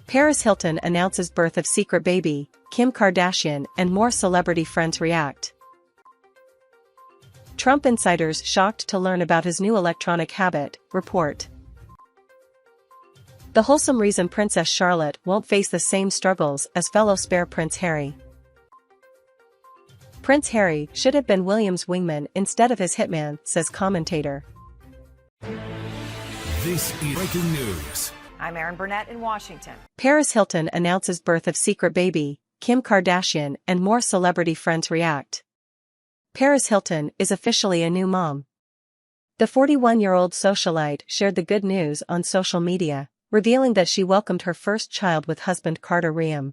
Paris Hilton announces birth of secret baby, Kim Kardashian and more celebrity friends react. Trump insiders shocked to learn about his new electronic habit, report. The wholesome reason Princess Charlotte won't face the same struggles as fellow spare Prince Harry. Prince Harry should have been William's wingman instead of his hitman, says commentator. This is breaking news. I'm Erin Burnett in Washington. Paris Hilton announces birth of secret baby, Kim Kardashian and more celebrity friends react. Paris Hilton is officially a new mom. The 41-year-old socialite shared the good news on social media, revealing that she welcomed her first child with husband Carter Reum.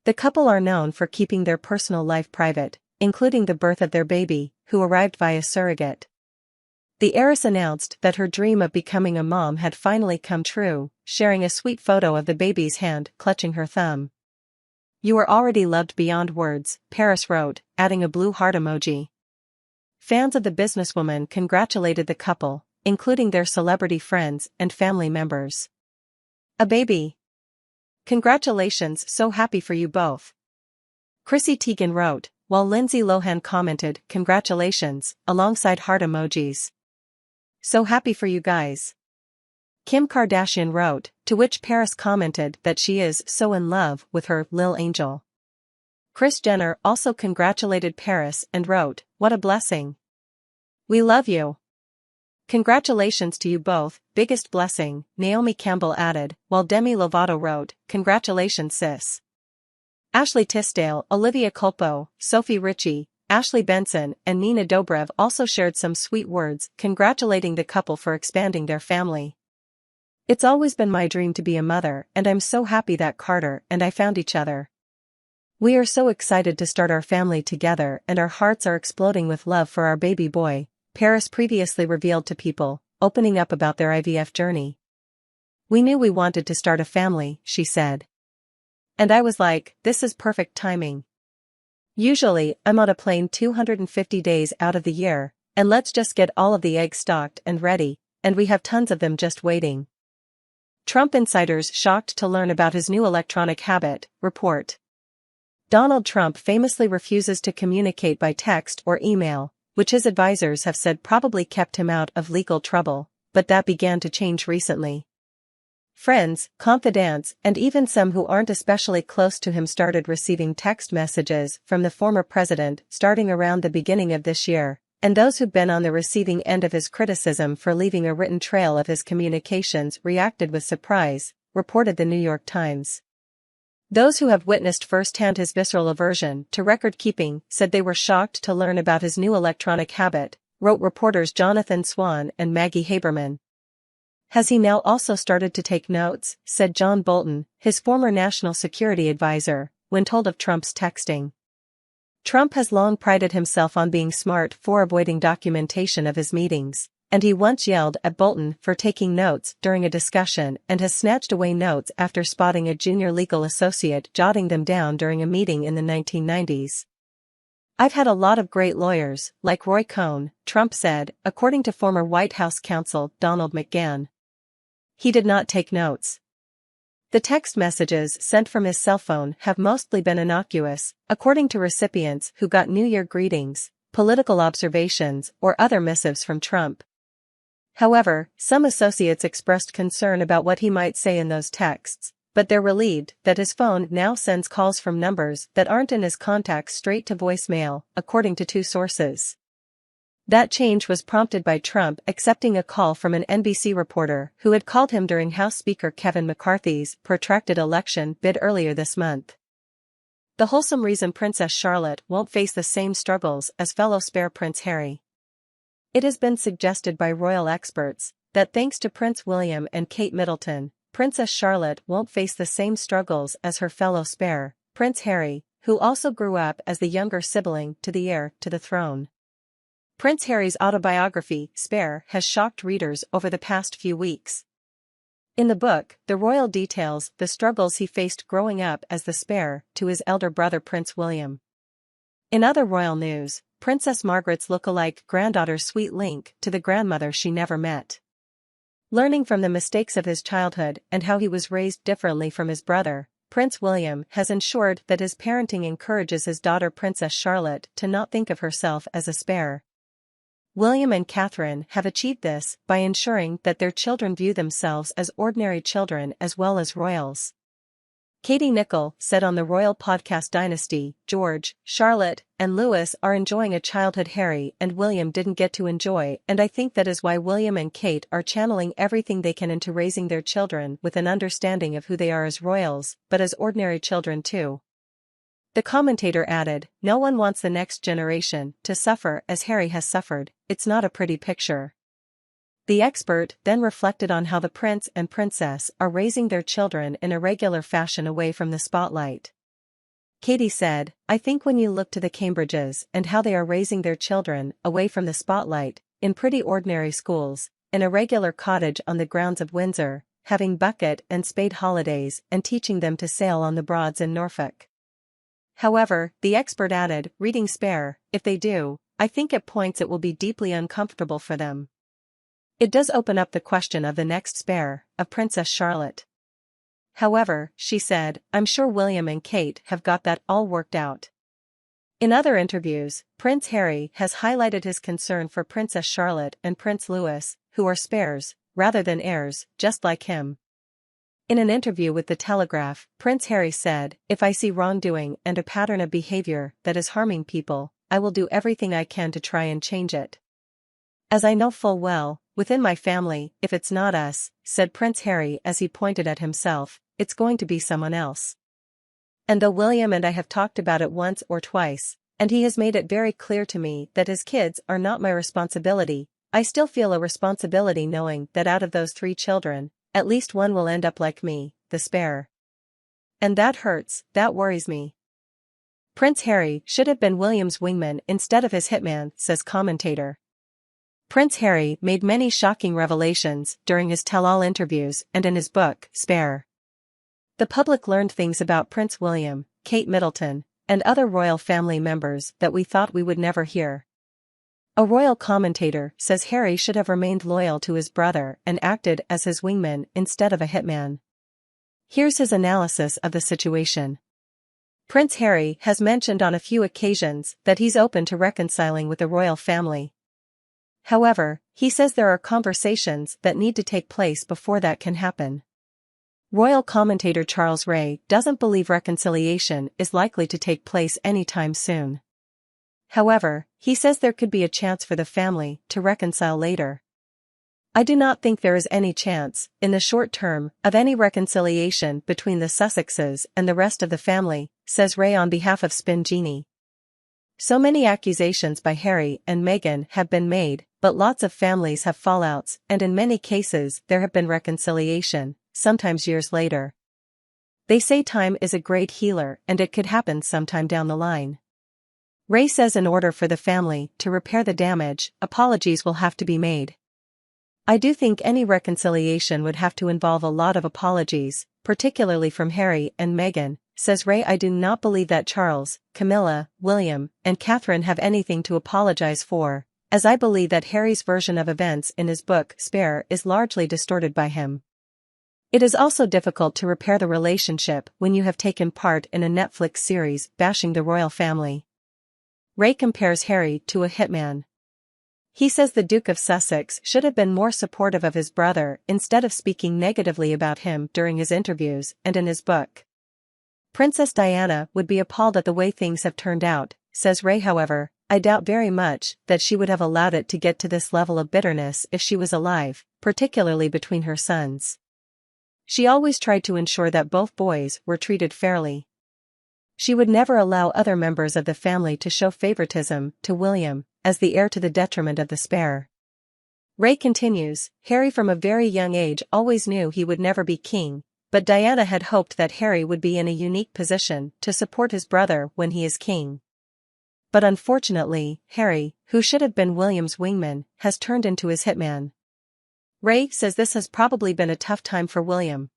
The couple are known for keeping their personal life private, including the birth of their baby, who arrived via surrogate. The heiress announced that her dream of becoming a mom had finally come true, sharing a sweet photo of the baby's hand clutching her thumb. "You are already loved beyond words," Paris wrote, adding a blue heart emoji. Fans of the businesswoman congratulated the couple, including their celebrity friends and family members. "A baby. Congratulations, so happy for you both." Chrissy Teigen wrote, while Lindsay Lohan commented, "Congratulations," alongside heart emojis. "So happy for you guys." Kim Kardashian wrote, to which Paris commented that she is so in love with her Lil Angel. Kris Jenner also congratulated Paris and wrote, "What a blessing. We love you. Congratulations to you both, biggest blessing," Naomi Campbell added, while Demi Lovato wrote, "Congratulations sis." Ashley Tisdale, Olivia Culpo, Sophie Richie, Ashley Benson and Nina Dobrev also shared some sweet words congratulating the couple for expanding their family. "It's always been my dream to be a mother and I'm so happy that Carter and I found each other. We are so excited to start our family together and our hearts are exploding with love for our baby boy," Paris previously revealed to People, opening up about their IVF journey. "We knew we wanted to start a family," she said. "And I was like, this is perfect timing. Usually, I'm on a plane 250 days out of the year, and let's just get all of the eggs stocked and ready, and we have tons of them just waiting." Trump insiders shocked to learn about his new electronic habit, report. Donald Trump famously refuses to communicate by text or email, which his advisors have said probably kept him out of legal trouble, but that began to change recently. Friends, confidants, and even some who aren't especially close to him started receiving text messages from the former president starting around the beginning of this year, and those who've been on the receiving end of his criticism for leaving a written trail of his communications reacted with surprise, reported the New York Times. Those who have witnessed firsthand his visceral aversion to record-keeping said they were shocked to learn about his new electronic habit, wrote reporters Jonathan Swan and Maggie Haberman. "Has he now also started to take notes?" said John Bolton, his former national security advisor, when told of Trump's texting. Trump has long prided himself on being smart for avoiding documentation of his meetings, and he once yelled at Bolton for taking notes during a discussion and has snatched away notes after spotting a junior legal associate jotting them down during a meeting in the 1990s. "I've had a lot of great lawyers, like Roy Cohn," Trump said, according to former White House counsel Donald McGahn. He did not take notes. The text messages sent from his cell phone have mostly been innocuous, according to recipients who got New Year greetings, political observations, or other missives from Trump. However, some associates expressed concern about what he might say in those texts, but they're relieved that his phone now sends calls from numbers that aren't in his contacts straight to voicemail, according to two sources. That change was prompted by Trump accepting a call from an NBC reporter who had called him during House Speaker Kevin McCarthy's protracted election bid earlier this month. The wholesome reason Princess Charlotte won't face the same struggles as fellow spare Prince Harry. It has been suggested by royal experts that thanks to Prince William and Kate Middleton, Princess Charlotte won't face the same struggles as her fellow spare, Prince Harry, who also grew up as the younger sibling to the heir to the throne. Prince Harry's autobiography, Spare, has shocked readers over the past few weeks. In the book, the royal details the struggles he faced growing up as the spare to his elder brother Prince William. In other royal news, Princess Margaret's look-alike granddaughter's sweet link to the grandmother she never met. Learning from the mistakes of his childhood and how he was raised differently from his brother, Prince William has ensured that his parenting encourages his daughter Princess Charlotte to not think of herself as a spare. William and Catherine have achieved this by ensuring that their children view themselves as ordinary children as well as royals. Katie Nicholl said on the royal podcast Dynasty, George, Charlotte, and Louis are enjoying a childhood Harry and William didn't get to enjoy, and I think that is why William and Kate are channeling everything they can into raising their children with an understanding of who they are as royals, but as ordinary children too. The commentator added, "No one wants the next generation to suffer as Harry has suffered. It's not a pretty picture." The expert then reflected on how the prince and princess are raising their children in a regular fashion away from the spotlight. Katie said, "I think when you look to the Cambridges and how they are raising their children away from the spotlight, in pretty ordinary schools, in a regular cottage on the grounds of Windsor, having bucket and spade holidays and teaching them to sail on the Broads in Norfolk." However, the expert added, reading Spare, if they do, I think at points it will be deeply uncomfortable for them. It does open up the question of the next Spare, of Princess Charlotte. However, she said, I'm sure William and Kate have got that all worked out. In other interviews, Prince Harry has highlighted his concern for Princess Charlotte and Prince Louis, who are spares, rather than heirs, just like him. In an interview with The Telegraph, Prince Harry said, "If I see wrongdoing and a pattern of behavior that is harming people, I will do everything I can to try and change it. As I know full well, within my family, if it's not us," said Prince Harry as he pointed at himself, "it's going to be someone else." And though William and I have talked about it once or twice, and he has made it very clear to me that his kids are not my responsibility, I still feel a responsibility knowing that out of those 3 children, at least one will end up like me, the spare. And that hurts, that worries me. Prince Harry should have been William's wingman instead of his hitman, says commentator. Prince Harry made many shocking revelations during his tell-all interviews and in his book, Spare. The public learned things about Prince William, Kate Middleton, and other royal family members that we thought we would never hear. A royal commentator says Harry should have remained loyal to his brother and acted as his wingman instead of a hitman. Here's his analysis of the situation. Prince Harry has mentioned on a few occasions that he's open to reconciling with the royal family. However, he says there are conversations that need to take place before that can happen. Royal commentator Charles Ray doesn't believe reconciliation is likely to take place anytime soon. However, he says there could be a chance for the family to reconcile later. I do not think there is any chance, in the short term, of any reconciliation between the Sussexes and the rest of the family, says Ray on behalf of Spin Genie. So many accusations by Harry and Meghan have been made, but lots of families have fallouts, and in many cases there have been reconciliation, sometimes years later. They say time is a great healer and it could happen sometime down the line. Ray says in order for the family to repair the damage, apologies will have to be made. I do think any reconciliation would have to involve a lot of apologies, particularly from Harry and Meghan, says Ray. I do not believe that Charles, Camilla, William, and Catherine have anything to apologize for, as I believe that Harry's version of events in his book, Spare, is largely distorted by him. It is also difficult to repair the relationship when you have taken part in a Netflix series bashing the royal family. Ray compares Harry to a hitman. He says the Duke of Sussex should have been more supportive of his brother instead of speaking negatively about him during his interviews and in his book. Princess Diana would be appalled at the way things have turned out, says Ray. However, I doubt very much that she would have allowed it to get to this level of bitterness if she was alive, particularly between her sons. She always tried to ensure that both boys were treated fairly. She would never allow other members of the family to show favoritism to William, as the heir to the detriment of the spare. Ray continues, Harry from a very young age always knew he would never be king, but Diana had hoped that Harry would be in a unique position to support his brother when he is king. But unfortunately, Harry, who should have been William's wingman, has turned into his hitman. Ray says this has probably been a tough time for William.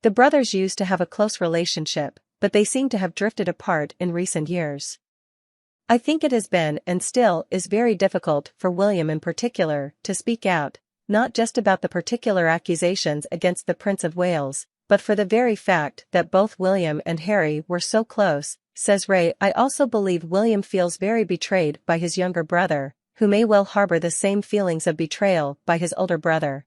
The brothers used to have a close relationship, but they seem to have drifted apart in recent years. I think it has been and still is very difficult for William in particular to speak out, not just about the particular accusations against the Prince of Wales, but for the very fact that both William and Harry were so close, says Ray. I also believe William feels very betrayed by his younger brother, who may well harbor the same feelings of betrayal by his older brother.